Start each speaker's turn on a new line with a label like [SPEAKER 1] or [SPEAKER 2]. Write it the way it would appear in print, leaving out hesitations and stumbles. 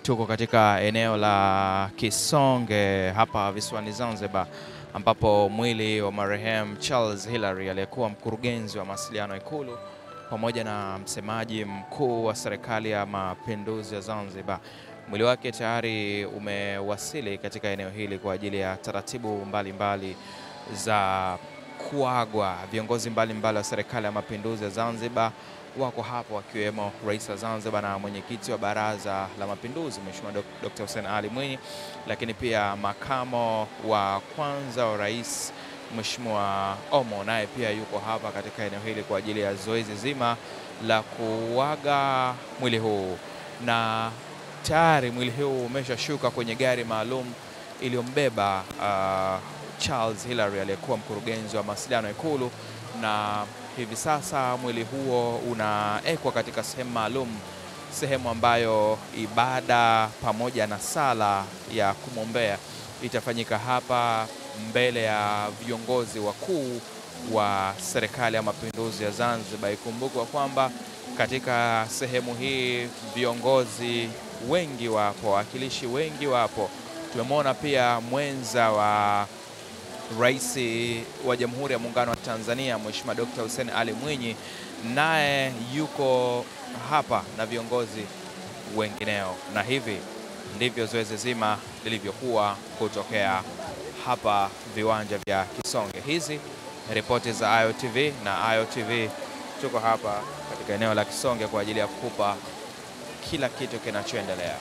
[SPEAKER 1] Tuko katika eneo la Kisonge hapa visiwani Zanzibar, ambapo mwili wa marehemu Charles Hilary aliyekuwa mkurugenzi wa mawasiliano Ikulu pamoja na msemaji mkuu wa serikali ya mapinduzi ya Zanzibar, mwili wake tayari umewasili katika eneo hili kwa ajili ya taratibu mbalimbali za kuagwa. Viongozi mbalimbali wa serikali ya mapinduzi ya Zanzibar wako hapo, wakiwemo Rais wa Zanzibar na mwenyekiti wa Baraza la Mapinduzi Mheshimiwa Dr. Hussein Ali Mwinyi, lakini pia makamo wa kwanza wa rais Mheshimiwa Omo naye pia yuko hapa katika eneo hili kwa ajili ya zoezi zima la kuaga mwili huu, na tayari mwili huu umeshashuka kwenye gari maalum iliyombeba Charles Hilary aliyekuwa mkurugenzi wa mawasiliano Ikulu, na hivi sasa mwili huo unaekwa katika sehemu maalum, sehemu ambayo ibada pamoja na sala ya kumwombea itafanyika hapa mbele ya viongozi wakuu wa serikali ya mapinduzi ya Zanzibar. Ikumbukwa kwamba katika sehemu hii viongozi wengi wapo, wawakilishi wengi wapo. Tumemwona pia mwenza wa Rais wa Jamhuri ya Muungano wa Tanzania Mheshimiwa Dr. Hussein Ali Mwinyi, naye yuko hapa na viongozi wengineo, na hivi ndivyo zoezi zima lilivyokuwa kutokea hapa viwanja vya Kisonge. Hizi ripoti za Ayo TV, na Ayo TV tuko hapa katika eneo la Kisonge kwa ajili ya kukupa kila kitu kinachoendelea.